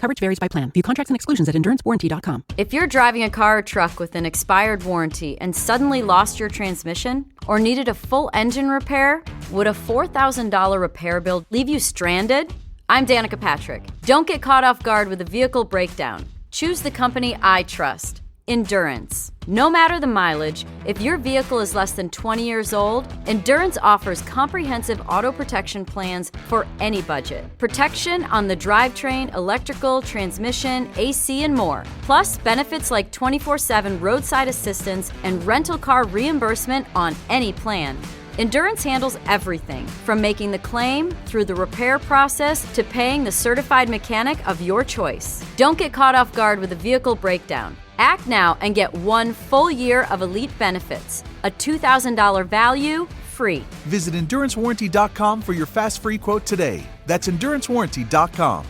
Coverage varies by plan. View contracts and exclusions at endurancewarranty.com. If you're driving a car or truck with an expired warranty and suddenly lost your transmission or needed a full engine repair, would a $4,000 repair bill leave you stranded? I'm Danica Patrick. Don't get caught off guard with a vehicle breakdown. Choose the company I trust. Endurance. No matter the mileage, if your vehicle is less than 20 years old, Endurance offers comprehensive auto protection plans for any budget. Protection on the drivetrain, electrical, transmission, AC, and more. Plus, benefits like 24/7 roadside assistance and rental car reimbursement on any plan. Endurance handles everything, from making the claim through the repair process to paying the certified mechanic of your choice. Don't get caught off guard with a vehicle breakdown. Act now and get 1 full year of elite benefits. A $2,000 value, free. Visit EnduranceWarranty.com for your fast free quote today. That's EnduranceWarranty.com.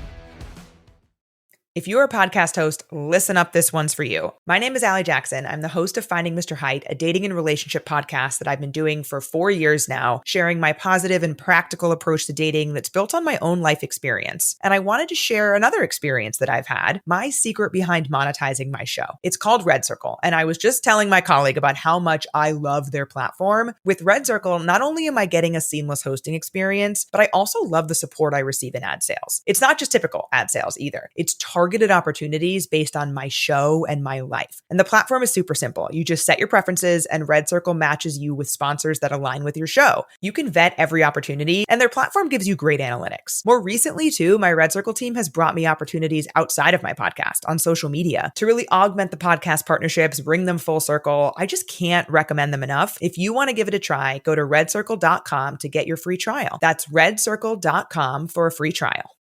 If you're a podcast host, listen up, this one's for you. My name is Allie Jackson. I'm the host of Finding Mr. Height, a dating and relationship podcast that I've been doing for 4 years now, sharing my positive and practical approach to dating that's built on my own life experience. And I wanted to share another experience that I've had, my secret behind monetizing my show. It's called Red Circle, and I was just telling my colleague about how much I love their platform. With Red Circle, not only am I getting a seamless hosting experience, but I also love the support I receive in ad sales. It's not just typical ad sales either. It's targeted opportunities based on my show and my life. And the platform is super simple. You just set your preferences and Red Circle matches you with sponsors that align with your show. You can vet every opportunity and their platform gives you great analytics. More recently too, my Red Circle team has brought me opportunities outside of my podcast on social media to really augment the podcast partnerships, bring them full circle. I just can't recommend them enough. If you want to give it a try, go to redcircle.com to get your free trial. That's redcircle.com for a free trial.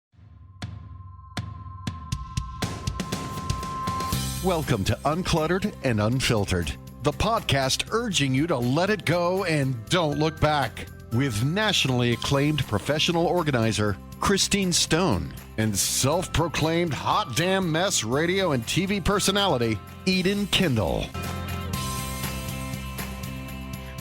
Welcome to Uncluttered and Unfiltered, the podcast urging you to let it go and don't look back. With nationally acclaimed professional organizer Christine Stone and self-proclaimed hot damn mess radio and TV personality Eden Kendall.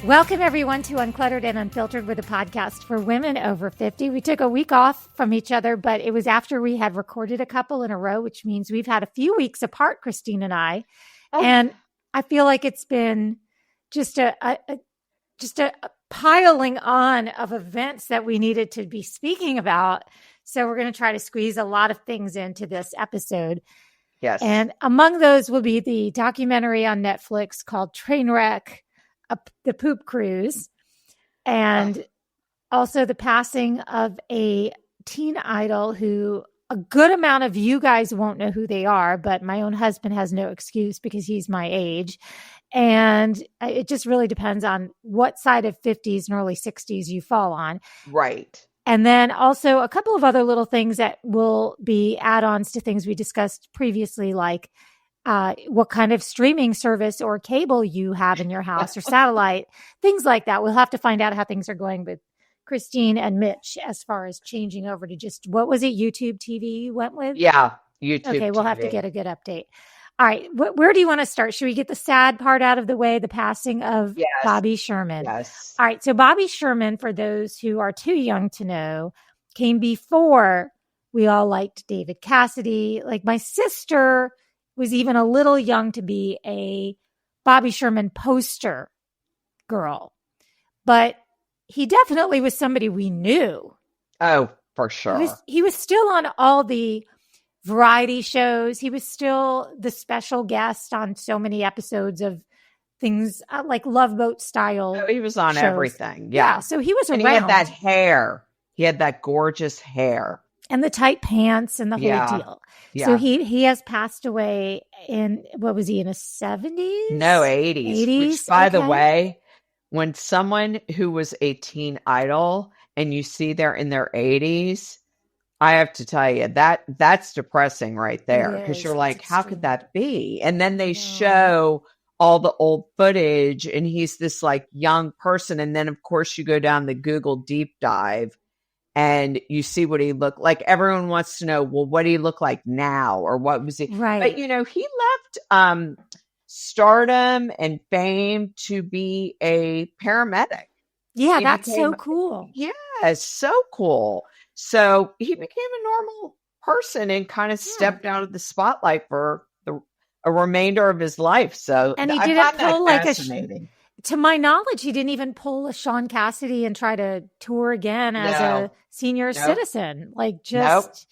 Welcome, everyone, to Uncluttered and Unfiltered, with a podcast for women over 50. We took a week off from each other, but it was after we had recorded a couple in a row, which means we've had a few weeks apart, Christine and I. Oh. And I feel like it's been just a piling on of events that we needed to be speaking about. So we're going to try to squeeze a lot of things into this episode. Yes. And among those will be the documentary on Netflix called Trainwreck, the Poop Cruise, and also the passing of a teen idol who a good amount of you guys won't know who they are, but my own husband has no excuse because he's my age. And it just really depends on what side of 50s and early 60s you fall on. Right. And then also a couple of other little things that will be add-ons to things we discussed previously, like what kind of streaming service or cable you have in your house or satellite, things like that. We'll have to find out how things are going with Christine and Mitch as far as changing over to just, what was it, YouTube TV you went with? Yeah, YouTube Okay, we'll TV. have to get a good update. All right, where do you want to start? Should we get the sad part out of the way, the passing of Bobby Sherman? Yes. All right, so Bobby Sherman, for those who are too young to know, came before we all liked David Cassidy. Like, my sister was even a little young to be a Bobby Sherman poster girl. But he definitely was somebody we knew. Oh, for sure. He was still on all the variety shows. He was still the special guest on so many episodes of things like Love Boat style. Oh, he was on shows. Everything. Yeah. So he was and around. He had that hair. He had that gorgeous hair. And the tight pants and the whole deal. Yeah. So he has passed away in, what was he, in his 70s? No, 80s. 80s? Which, by the way, when someone who was a teen idol and you see they're in their 80s, I have to tell you, that's depressing right there. Because you're like, how could that be? And then they show all the old footage and he's this like young person. And then, of course, you go down the Google deep dive and you see what he looked like. Everyone wants to know, well, what do he look like now? Or what was he? Right. But, he left stardom and fame to be a paramedic. Yeah, that's so cool. Yeah, so cool. So he became a normal person and kind of stepped out of the spotlight for a remainder of his life. So and he I didn't find that pull like fascinating. to my knowledge, he didn't even pull a Sean Cassidy and try to tour again as a senior citizen. Like just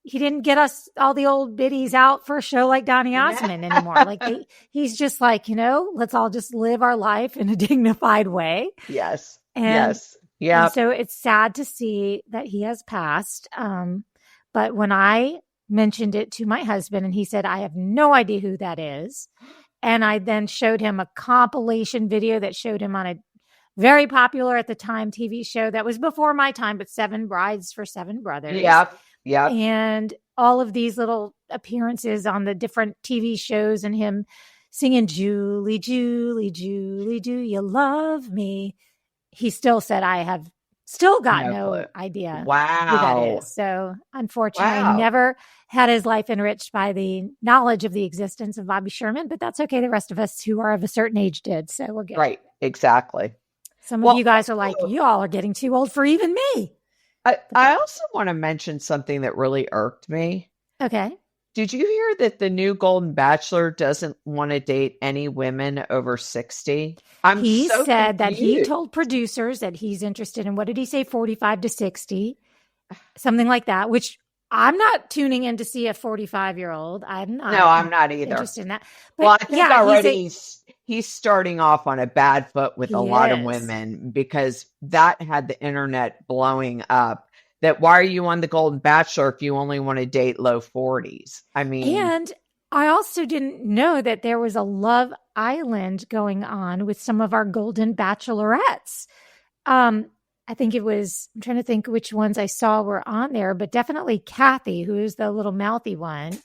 he didn't get us all the old biddies out for a show like Donny Osmond anymore. Like he's just like, let's all just live our life in a dignified way. Yes. And, Yeah. and so it's sad to see that he has passed. But when I mentioned it to my husband and he said, I have no idea who that is. And I then showed him a compilation video that showed him on a very popular at the time TV show that was before my time, but 7 Brides for 7 Brothers. Yep. And all of these little appearances on the different TV shows and him singing, Julie, Julie, Julie, do you love me? He still said, I have still got no idea who that is. So unfortunately, never had his life enriched by the knowledge of the existence of Bobby Sherman, but that's okay. The rest of us who are of a certain age did. So we're good. Right. Exactly. Some of you guys are like, y'all are getting too old for even me. I also want to mention something that really irked me. Okay. Did you hear that the new Golden Bachelor doesn't want to date any women over 60? He said that he told producers that he's interested in, what did he say, 45 to 60? Something like that, which I'm not tuning in to see a 45-year-old. I'm not. No, I'm not either. Interested in that. But well, I think already he's starting off on a bad foot with a lot of women because that had the internet blowing up. That why are you on the Golden Bachelor if you only want to date low 40s? I mean, and I also didn't know that there was a Love Island going on with some of our Golden Bachelorettes. I think it was, I'm trying to think which ones I saw were on there, but definitely Kathy, who is the little mouthy one.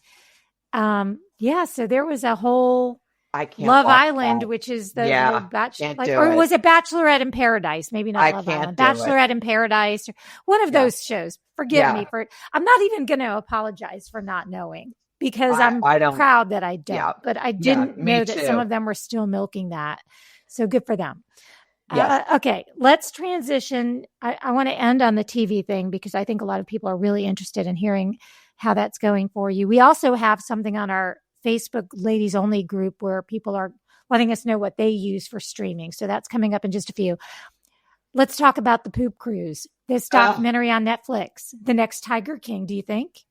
So there was a whole Love Island, which is the Bachelor, or was it Bachelorette in Paradise? Maybe not Love Island. Bachelorette in Paradise, or one of those shows. Forgive me for it. I'm not even going to apologize for not knowing because I'm proud that I don't. Yeah. But I didn't know that some of them were still milking that. So good for them. Yes. Okay, let's transition. I want to end on the TV thing because I think a lot of people are really interested in hearing how that's going for you. We also have something on our Facebook ladies only group where people are letting us know what they use for streaming. So that's coming up in just a few. Let's talk about the Poop Cruise, this documentary on Netflix, The Next Tiger King. Do you think?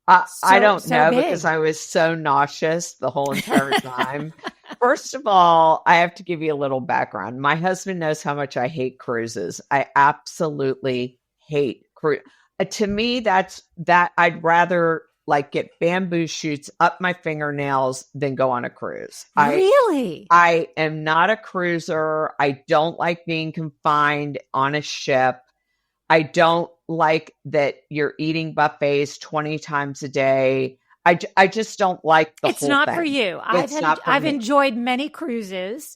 I don't know because I was so nauseous the whole entire time. First of all, I have to give you a little background. My husband knows how much I hate cruises. I absolutely hate cruise. To me, that I'd rather get bamboo shoots up my fingernails than go on a cruise. Really? I am not a cruiser. I don't like being confined on a ship. I don't like that you're eating buffets 20 times a day. I just don't like the whole thing. It's not for you. I've enjoyed many cruises,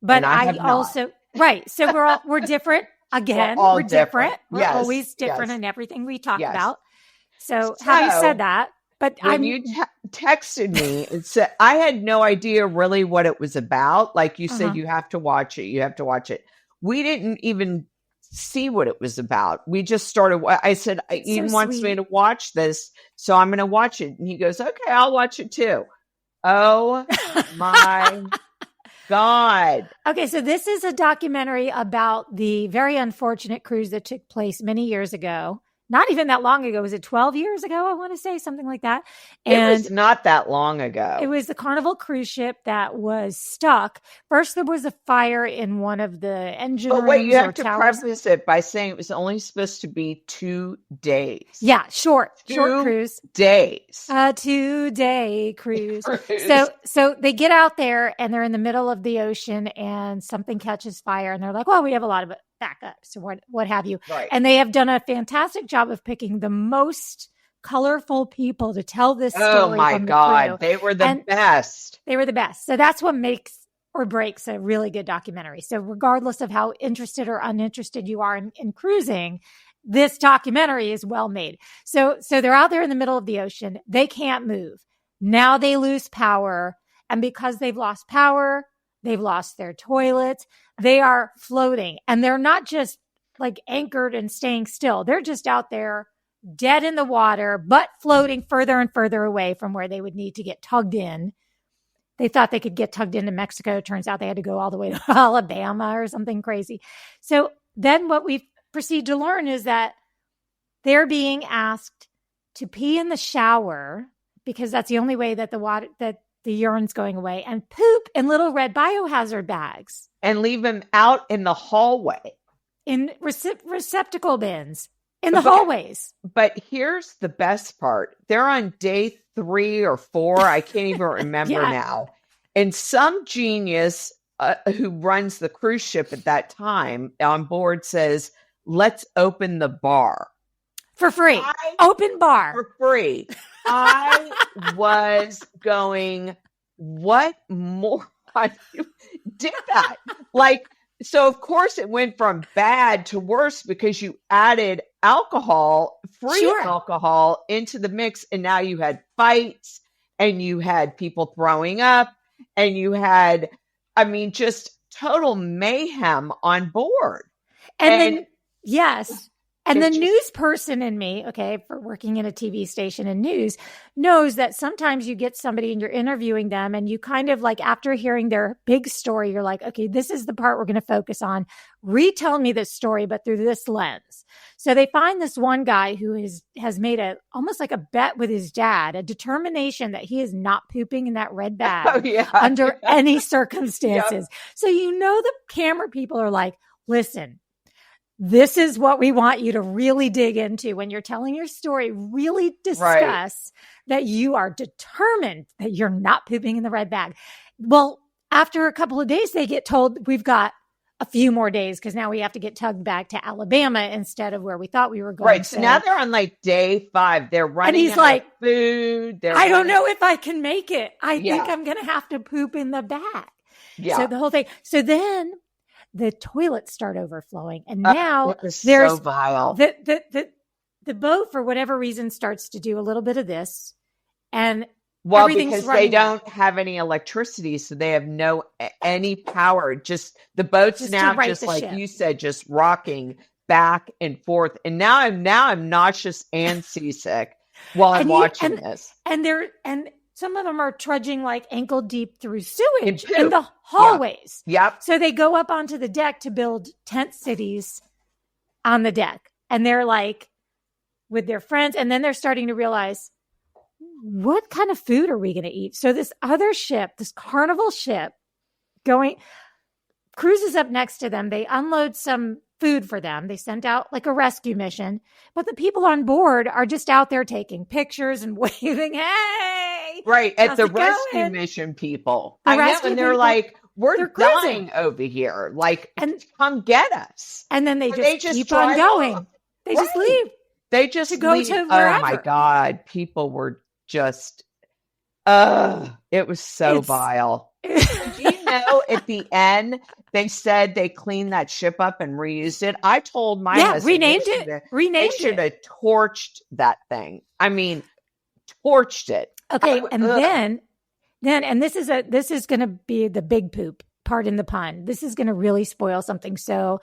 but I also right. So we're different. Again, we're different. We're always different in everything we talk about. So having said that, but when you texted me and said I had no idea really what it was about. Like you said, you have to watch it. You have to watch it. We didn't even see what it was about. We just started. I said, Ian wants me to watch this, so I'm going to watch it. And he goes, okay, I'll watch it too. Oh my God. Okay, so this is a documentary about the very unfortunate cruise that took place many years ago. Not even that long ago. Was it 12 years ago? I want to say something like that. And it was not that long ago. It was the Carnival cruise ship that was stuck. First, there was a fire in one of the engine rooms. But wait, you have to preface it by saying it was only supposed to be 2 days. Yeah, short cruise. 2 days. A 2-day cruise. So they get out there and they're in the middle of the ocean and something catches fire and they're like, well, we have a lot of backups or what have you. Right. And they have done a fantastic job of picking the most colorful people to tell this story. Oh my God. They were the best. They were the best. So that's what makes or breaks a really good documentary. So regardless of how interested or uninterested you are in cruising, this documentary is well made. So they're out there in the middle of the ocean. They can't move. Now they lose power. And because they've lost power, they've lost their toilets. They are floating and they're not just anchored and staying still. They're just out there dead in the water, but floating further and further away from where they would need to get tugged in. They thought they could get tugged into Mexico. Turns out they had to go all the way to Alabama or something crazy. So then what we proceed to learn is that they're being asked to pee in the shower because that's the only way that the urine's going away, and poop in little red biohazard bags. And leave them out in the hallway. In receptacle bins. In the hallways. But here's the best part. They're on day 3 or 4. I can't even remember now. And some genius who runs the cruise ship at that time on board says, let's open the bar. For free. Open bar. For free. I was going, what more did that? Like, so of course it went from bad to worse because you added alcohol, free alcohol into the mix. And now you had fights and you had people throwing up and you had, just total mayhem on board. And then, yes. And the news person in me, for working in a TV station and news, knows that sometimes you get somebody and you're interviewing them and you kind of like, after hearing their big story, you're like, okay, this is the part we're going to focus on. Retell me this story, but through this lens. So they find this one guy who has made almost like a bet with his dad, a determination that he is not pooping in that red bag under any circumstances. Yep. So the camera people are like, listen, this is what we want you to really dig into when you're telling your story. Really discuss that you are determined that you're not pooping in the red bag. Well, after a couple of days, they get told we've got a few more days because now we have to get tugged back to Alabama instead of where we thought we were going. Right. So now they're on like day 5. They're running and he's like, food. I don't know if I can make it. I think I'm going to have to poop in the bag. Yeah. So the whole thing. So then the toilets start overflowing, and now there's so vile. The boat, for whatever reason, starts to do a little bit of this, and because they don't have any electricity, so they have any power. Just the boat's now just like you said, just rocking back and forth. And now I'm nauseous and seasick while I'm watching this. And some of them are trudging like ankle deep through sewage in the hallways. Yep. So they go up onto the deck to build tent cities on the deck. And they're like with their friends. And then they're starting to realize, what kind of food are we going to eat? So this other ship, this Carnival ship cruises up next to them. They unload some food for them. They sent out like a rescue mission, but the people on board are just out there taking pictures and waving, hey, right, at the rescue mission people. I know, and they're like, they're dying over here, like, and come get us. And then they just keep on going. Off. They just leave. They just go leave. To wherever. Oh my God, people were just, it was so vile. Do you know at the end they said they cleaned that ship up and reused it? I told my husband renamed it. They should have torched that thing. Torched it. Okay, and then and this is going to be the big poop part in the pun. This is going to really spoil something. So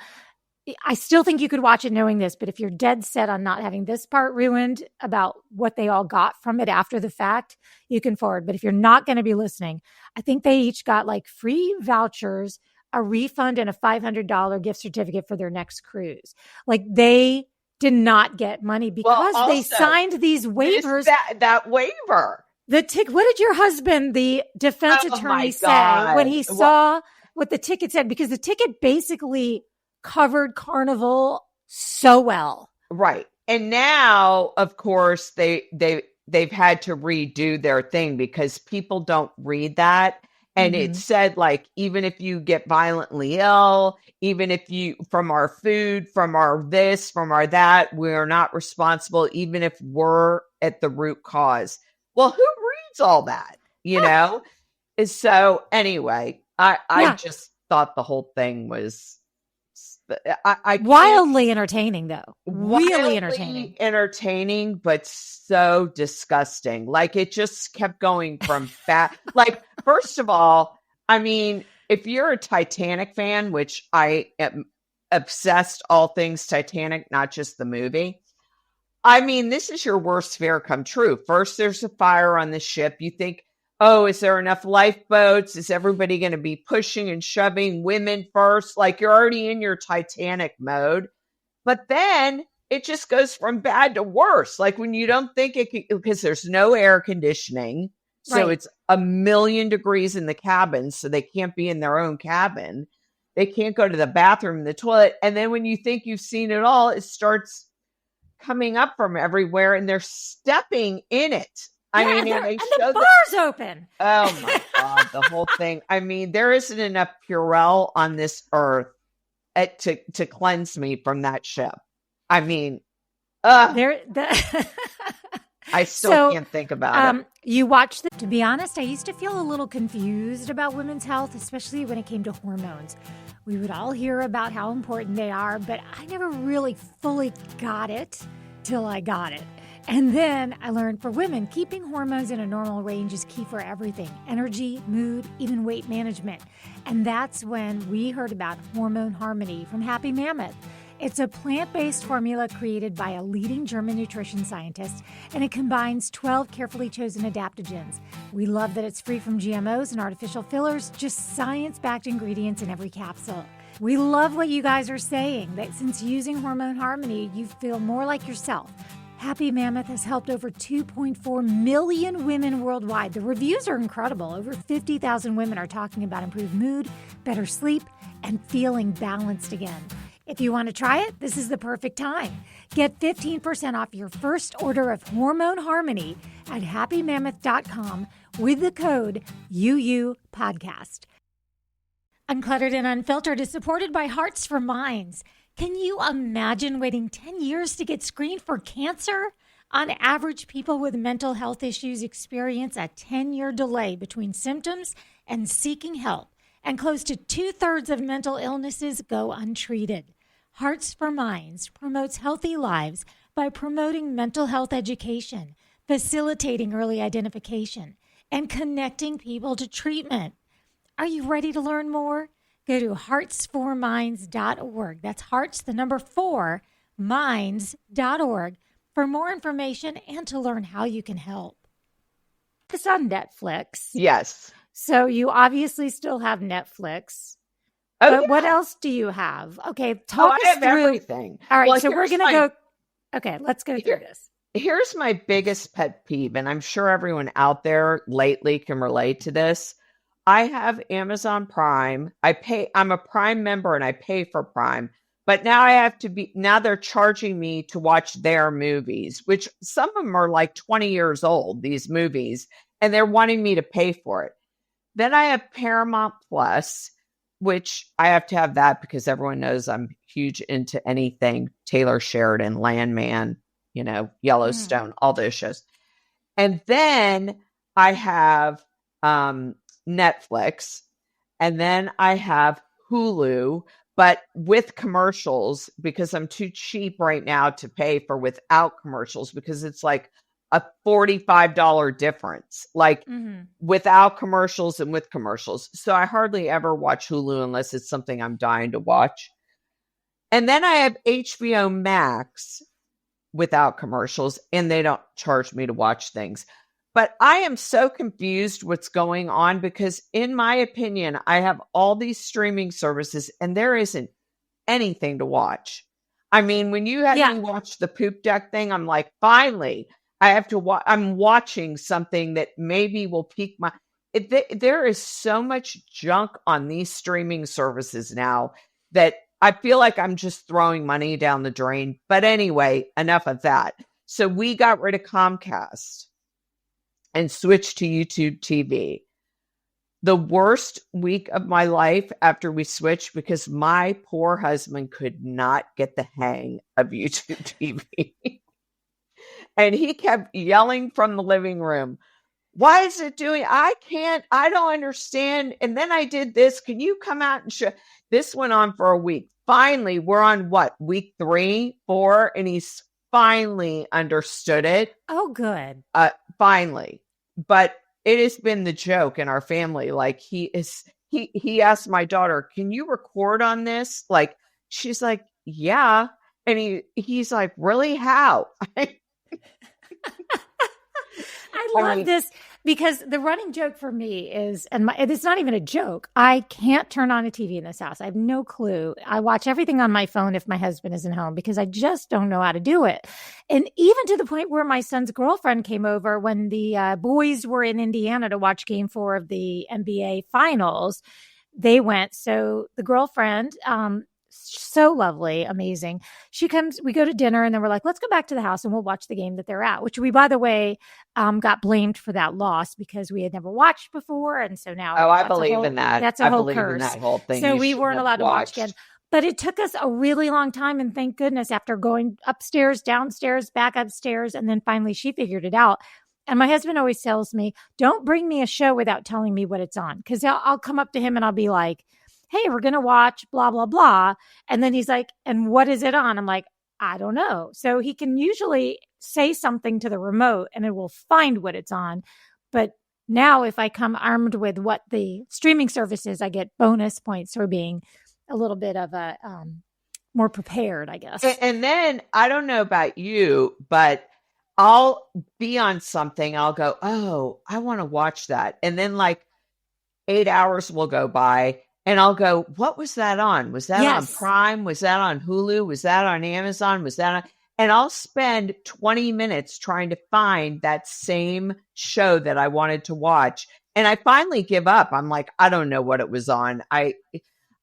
I still think you could watch it knowing this, but if you're dead set on not having this part ruined about what they all got from it after the fact, you can forward. But if you're not going to be listening, I think they each got like free vouchers, a refund, and a $500 gift certificate for their next cruise. Like they did not get money because they signed these waivers. That waiver. What did your husband, the defense attorney, say when he saw what the ticket said? Because the ticket basically covered Carnival so well. Right. And now, of course, they've had to redo their thing because people don't read that. And it said, like, even if you get violently ill, even if you, from our food, from our this, from our that, we're not responsible, even if we're at the root cause. Well, who reads all that, you know? So anyway, I just thought the whole thing was wildly entertaining, though. Really entertaining, but so disgusting. Like it just kept going from fat. Like, first of all, I mean, if you're a Titanic fan, which I am obsessed all things Titanic, not just the movie. I mean, this is your worst fear come true. First, there's a fire on the ship. You think, oh, is there enough lifeboats? Is everybody going to be pushing and shoving women first? Like you're already in your Titanic mode. But then it just goes from bad to worse. Like when you don't think it can, because there's no air conditioning. So Right. it's 1,000,000 degrees in the cabin. So they can't be in their own cabin. They can't go to the bathroom, the toilet. And then when you think you've seen it all, it starts coming up from everywhere and they're stepping in it. I mean, and the bar's open. Oh my God, the whole thing. I mean, there isn't enough Purell on this earth to cleanse me from that ship. I mean, I still can't think about it. You watch to be honest, I used to feel a little confused about women's health, especially when it came to hormones. We would all hear about how important they are, but I never really fully got it till I got it. And then I learned for women, keeping hormones in a normal range is key for everything: energy, mood, even weight management. And that's when we heard about Hormone Harmony from Happy Mammoth. It's a plant-based formula created by a leading German nutrition scientist, and it combines 12 carefully chosen adaptogens. We love that it's free from GMOs and artificial fillers, just science-backed ingredients in every capsule. We love what you guys are saying, that since using Hormone Harmony, you feel more like yourself. Happy Mammoth has helped over 2.4 million women worldwide. The reviews are incredible. Over 50,000 women are talking about improved mood, better sleep, and feeling balanced again. If you want to try it, this is the perfect time. Get 15% off your first order of Hormone Harmony at happymammoth.com with the code UUPodcast. Uncluttered and Unfiltered is supported by Hearts for Minds. Can you imagine waiting 10 years to get screened for cancer? On average, people with mental health issues experience a 10-year delay between symptoms and seeking help, and close to 2/3 of mental illnesses go untreated. Hearts for Minds promotes healthy lives by promoting mental health education, facilitating early identification, and connecting people to treatment. Are you ready to learn more? Go to heartsforminds.org. That's hearts, the number 4, minds.org for more information and to learn how you can help. It's on Netflix. Yes. So you obviously still have Netflix. Oh, But yeah. what else do you have? Okay, talk I us have through everything. All right, Well, so we're here's going to my- go. Okay, let's go through this. Here's my biggest pet peeve, and I'm sure everyone out there lately can relate to this. I have Amazon Prime. I'm a Prime member and I pay for Prime, but now they're charging me to watch their movies, which some of them are like 20 years old, these movies, and they're wanting me to pay for it. Then I have Paramount Plus, which I have to have that because everyone knows I'm huge into anything Taylor Sheridan, Landman, Yellowstone, all those shows. And then I have Netflix, and then I have Hulu, but with commercials because I'm too cheap right now to pay for without commercials because it's like a $45 difference, like without commercials and with commercials. So I hardly ever watch Hulu unless it's something I'm dying to watch. And then I have HBO Max without commercials, and they don't charge me to watch things. But I am so confused what's going on because, in my opinion, I have all these streaming services and there isn't anything to watch. I mean, when you had me watch the poop deck thing, I'm like, finally, I have to watch. I'm watching something that maybe will pique my. There is so much junk on these streaming services now that I feel like I'm just throwing money down the drain. But anyway, enough of that. So we got rid of Comcast and switched to YouTube TV. The worst week of my life after we switched because my poor husband could not get the hang of YouTube TV. And he kept yelling from the living room, why is it doing? I don't understand. And then I did this. Can you come out and show? This went on for a week. Finally, we're on week 3, 4, and he's finally understood it. Oh, good. Finally. But it has been the joke in our family. Like he asked my daughter, can you record on this? Like, she's like, yeah. And he's like, really? How? I love this because the running joke for me is, and it's not even a joke. I can't turn on a TV in this house. I have no clue. I watch everything on my phone if my husband isn't home because I just don't know how to do it. And even to the point where my son's girlfriend came over when the boys were in Indiana to watch Game 4 of the NBA Finals. They went. So the girlfriend, so lovely, amazing. She comes, we go to dinner, and then we're like, let's go back to the house and we'll watch the game that they're at, which we, by the way, got blamed for that loss because we had never watched before. And so now, I believe in that. That's a whole believe curse. In that whole thing. So we weren't allowed to watch again. But it took us a really long time. And thank goodness, after going upstairs, downstairs, back upstairs, and then finally she figured it out. And my husband always tells me, don't bring me a show without telling me what it's on. Because I'll come up to him and I'll be like, hey, we're going to watch blah, blah, blah. And then he's like, and what is it on? I'm like, I don't know. So he can usually say something to the remote and it will find what it's on. But now if I come armed with what the streaming service is, I get bonus points for being a little bit of a more prepared, I guess. And then I don't know about you, but I'll be on something. I'll go, oh, I want to watch that. And then like 8 hours will go by. And I'll go, what was that on? Was that on Prime? Was that on Hulu? Was that on Amazon? Was that on? And I'll spend 20 minutes trying to find that same show that I wanted to watch. And I finally give up. I'm like, I don't know what it was on. I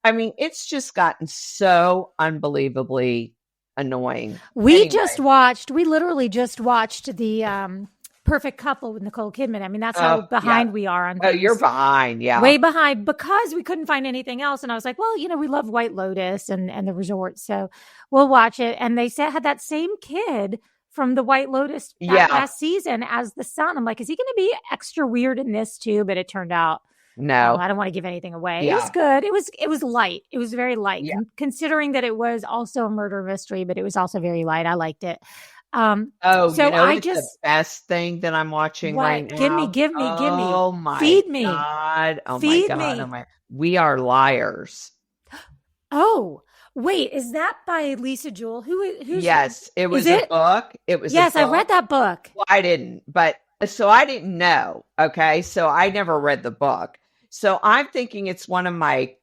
mean, it's just gotten so unbelievably annoying. We literally just watched the Perfect Couple with Nicole Kidman. I mean, that's how behind we are on things. Oh, you're behind, yeah. Way behind because we couldn't find anything else. And I was like, well, we love White Lotus and the resort. So we'll watch it. And they had that same kid from the White Lotus last season as the son. I'm like, is he going to be extra weird in this too? But it turned out, no, I don't want to give anything away. Yeah. It was good. It was light. It was very light. Yeah. Considering that it was also a murder mystery, but it was also very light. I liked it. So the best thing that I'm watching right now. Give me. Oh my Feed me. God. Oh Feed my God. me. We Are Liars. Oh, wait, is that by Lisa Jewell? Who's Yes, it was a book. It was Yes, I read that book. Well, I didn't, so I didn't know. Okay. So I never read the book. So I'm thinking it's one of my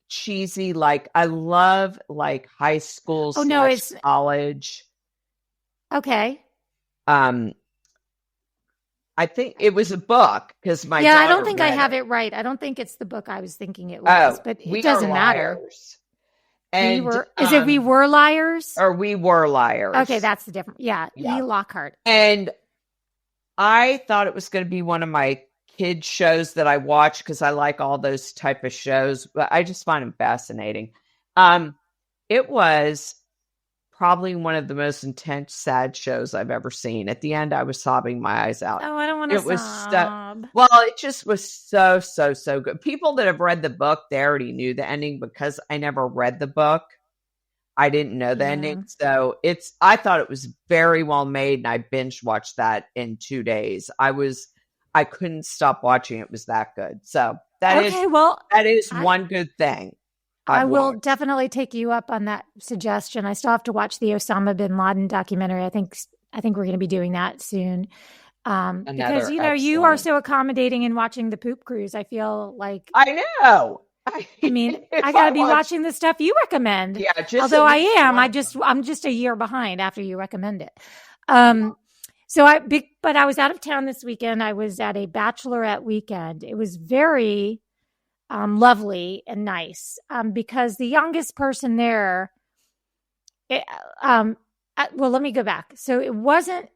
cheesy, like I love like high school it's college. Okay. I think it was a book because my daughter I don't think I have it. it right. I don't think it's the book I was thinking it was, but it doesn't matter. And is it We Were Liars? Or We Were Liars. Okay, that's the difference. Yeah, E. Lockhart. And I thought it was going to be one of my kids shows that I watch because I like all those type of shows, but I just find them fascinating. It was probably one of the most intense, sad shows I've ever seen. At the end, I was sobbing my eyes out. Oh, I don't want to sob. It just was so, so, so good. People that have read the book, they already knew the ending because I never read the book. I didn't know the ending. So I thought it was very well made, and I binge watched that in 2 days. I couldn't stop watching. It was that good. So that is one good thing. I will definitely take you up on that suggestion. I still have to watch the Osama bin Laden documentary. I think we're going to be doing that soon. Because you are so accommodating in watching the poop cruise. I feel like I know. I mean, I got to be watching the stuff you recommend. Yeah, although I am, I'm just a year behind after you recommend it. But I was out of town this weekend. I was at a bachelorette weekend. It was very lovely and nice because the youngest person there. Well, let me go back. So it wasn't.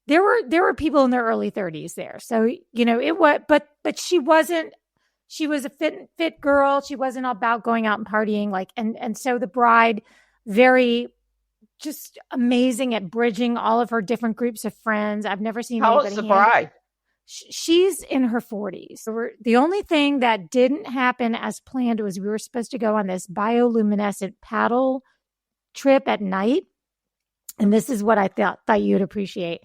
There were people in their early 30s there. So it was, but she wasn't. She was a fit girl. She wasn't about going out and partying. And so the bride, very just amazing at bridging all of her different groups of friends. I've never seen. How old is the bride? She's in her 40s. So the only thing that didn't happen as planned was we were supposed to go on this bioluminescent paddle trip at night. And this is what I thought you'd appreciate.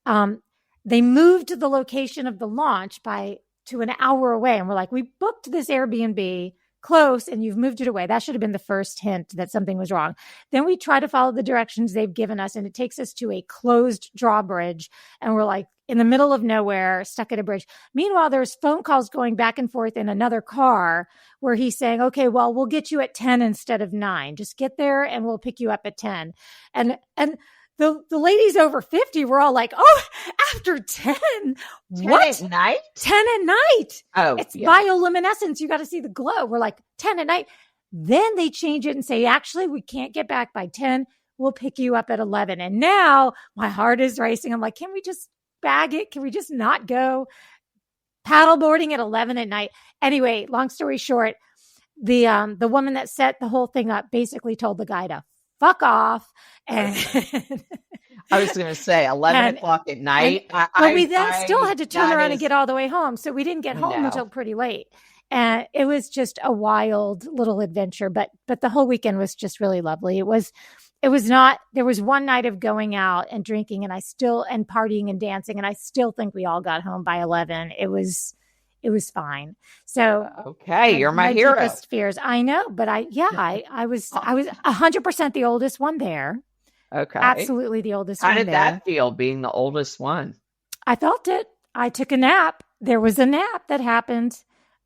They moved the location of the launch to an hour away. And we're like, we booked this Airbnb close and you've moved it away. That should have been the first hint that something was wrong. Then we try to follow the directions they've given us, and it takes us to a closed drawbridge. And we're like in the middle of nowhere, stuck at a bridge. Meanwhile, there's phone calls going back and forth in another car where he's saying, okay, well, we'll get you at 10 instead of 9. Just get there and we'll pick you up at 10. And the ladies over 50 were all like, oh, after 10? 10 What? at night? 10 at night. Oh, It's yeah. bioluminescence. You got to see the glow. We're like, 10 at night. Then they change it and say, actually, we can't get back by 10. We'll pick you up at 11. And now my heart is racing. I'm like, can we just bag it? Can we just not go paddleboarding at 11 at night? Anyway, long story short, the woman that set the whole thing up basically told the guy to fuck off. And I was going to say 11 o'clock at night. But we then still had to turn that around and is- get all the way home. So we didn't get home No. until pretty late. And it was just a wild little adventure. But the whole weekend was just really lovely. It was not, there was one night of going out and drinking and partying and dancing. And I still think we all got home by 11. It was fine. So Okay, you're my hero. deepest fears. I know, but I was 100% the oldest one there. Okay. Absolutely the oldest How one did there. that feel, being the oldest one? I felt it. I took a nap. There was a nap that happened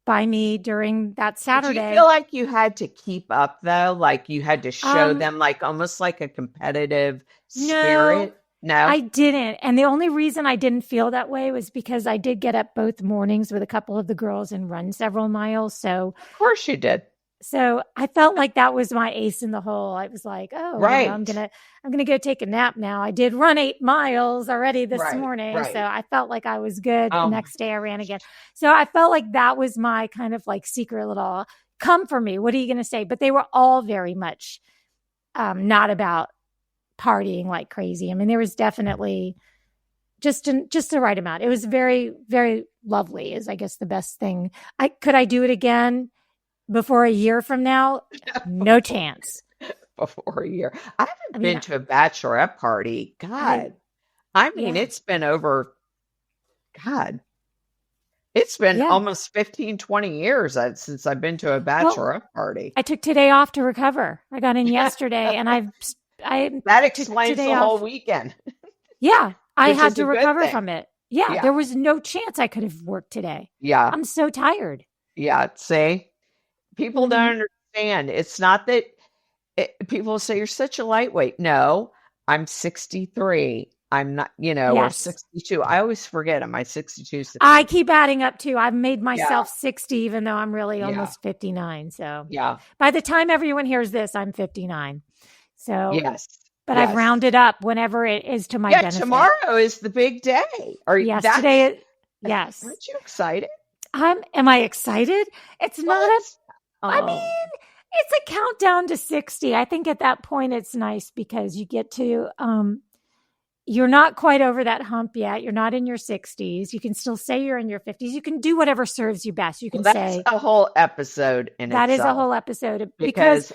by me during that Saturday. Did you feel like you had to keep up, though? Like you had to show them like almost like a competitive spirit? No, I didn't. And the only reason I didn't feel that way was because I did get up both mornings with a couple of the girls and run several miles. So of course you did. I felt like that was my ace in the hole. I was like, oh, Right. I'm gonna go take a nap now. I did run 8 miles already this Right, morning. right. So I felt like I was good. The Oh next day I ran again. So I felt like that was my kind of like secret little come for me. What are you going to say? But they were all very much not about partying like crazy. I mean, there was definitely just the right amount. It was very, very lovely is I guess the best thing. Could I do it again before a year from now? No chance. Before a year. I haven't been to a bachelorette party. God. I mean, Yeah. it's been over, God. It's been almost 15, 20 years since I've been to a bachelorette party. I took today off to recover. I got in yesterday and I That took explains today the whole off. weekend. Yeah, I Which had is to a good recover thing. from it. Yeah, Yeah. there was no chance I could have worked today. Yeah. I'm so tired. Yeah. See, people don't Mhm. understand. It's not that people say you're such a lightweight. No, I'm 63. I'm not, or Yes. 62. I always forget. Am I 62? I keep adding up too. I've made myself 60, even though I'm really Yeah. almost 59. So Yeah. by the time everyone hears this, I'm 59. So, Yes. but yes. I've rounded up whenever it is to my Yeah. benefit. Tomorrow is the big day. Yes, today. Yes. Aren't you excited? Am I excited? It's not a I Oh. mean, it's a countdown to 60. I think at that point it's nice because you get to you're not quite over that hump yet. You're not in your 60s. You can still say you're in your 50s. You can do whatever serves you best. You can Well, that's say a whole episode in that is a itself, whole episode because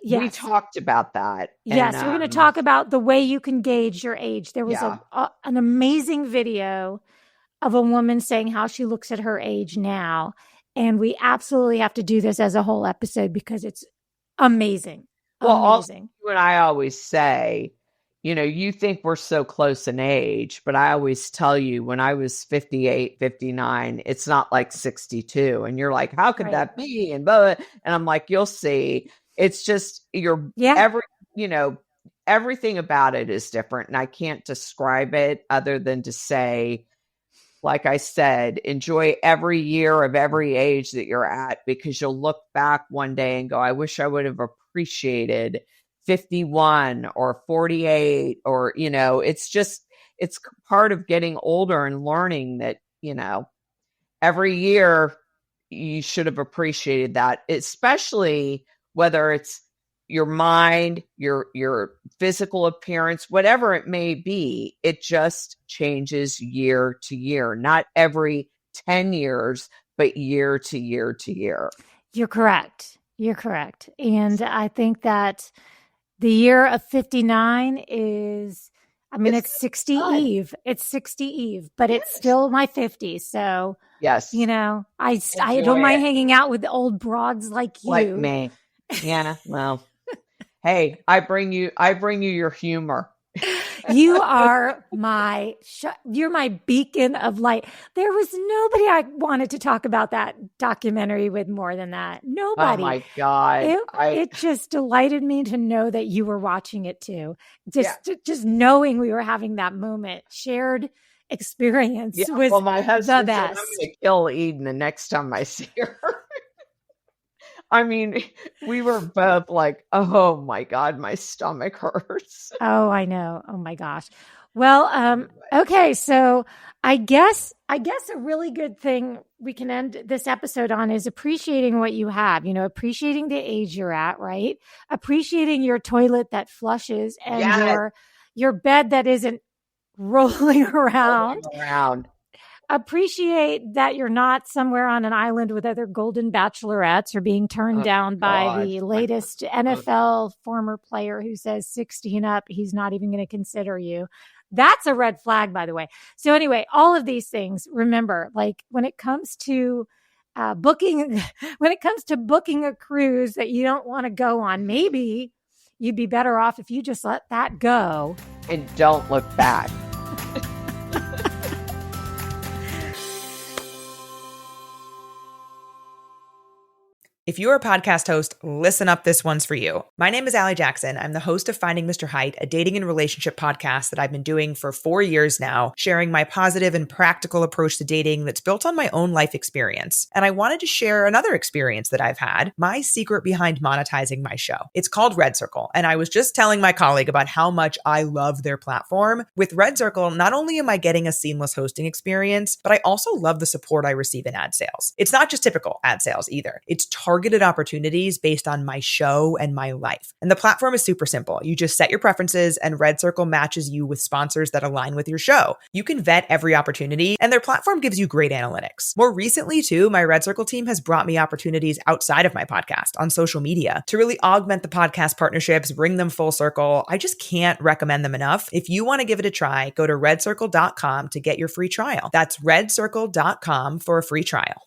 yes. we talked about that. Yes, and, we're going to talk about the way you can gauge your age. There was Yeah. an amazing video of a woman saying how she looks at her age now. And we absolutely have to do this as a whole episode because it's amazing. Well, also, Amazing. you and I always say, you think we're so close in age, but I always tell you when I was 58, 59, it's not like 62. And you're like, how could Right. that be? And blah, blah. And I'm like, you'll see. It's just everything about it is different. And I can't describe it other than to say, like I said, enjoy every year of every age that you're at, because you'll look back one day and go, I wish I would have appreciated 51 or 48 or, it's part of getting older and learning that, every year you should have appreciated that, especially whether it's your mind, your physical appearance, whatever it may be. It just changes year to year, not every 10 years, but year to year to year. You're correct. And I think that the year of 59 is, I mean, it's 60 fun. Eve. It's 60 Eve, but it's still my 50s. So, Yes. you know, I Enjoy don't mind it. hanging out with old broads like you. Like me. Yeah. Well, hey, I bring you your humor. You are you're my beacon of light. There was nobody I wanted to talk about that documentary with more than that. Nobody. Oh my God. It just delighted me to know that you were watching it too. Just knowing we were having that moment, shared experience was my husband the said, best. I'm going to kill Eden the next time I see her. I mean, we were both like, oh my God, my stomach hurts. Oh, I know. Oh my gosh. Well, okay. So I guess a really good thing we can end this episode on is appreciating what you have, appreciating the age you're at, right? Appreciating your toilet that flushes and your bed that isn't rolling around. Appreciate that you're not somewhere on an island with other Golden Bachelorettes or being turned down by the latest NFL former player who says 16 up, he's not even going to consider you. That's a red flag, by the way. So anyway, all of these things, remember, like when it comes to booking a cruise that you don't want to go on, maybe you'd be better off if you just let that go. And don't look back. If you're a podcast host, listen up, this one's for you. My name is Allie Jackson. I'm the host of Finding Mr. Height, a dating and relationship podcast that I've been doing for 4 years now, sharing my positive and practical approach to dating that's built on my own life experience. And I wanted to share another experience that I've had, my secret behind monetizing my show. It's called Red Circle, and I was just telling my colleague about how much I love their platform. With Red Circle, not only am I getting a seamless hosting experience, but I also love the support I receive in ad sales. It's not just typical ad sales either. It's targeted opportunities based on my show and my life. And the platform is super simple. You just set your preferences and Red Circle matches you with sponsors that align with your show. You can vet every opportunity and their platform gives you great analytics. More recently too, my Red Circle team has brought me opportunities outside of my podcast on social media to really augment the podcast partnerships, bring them full circle. I just can't recommend them enough. If you want to give it a try, go to redcircle.com to get your free trial. That's redcircle.com for a free trial.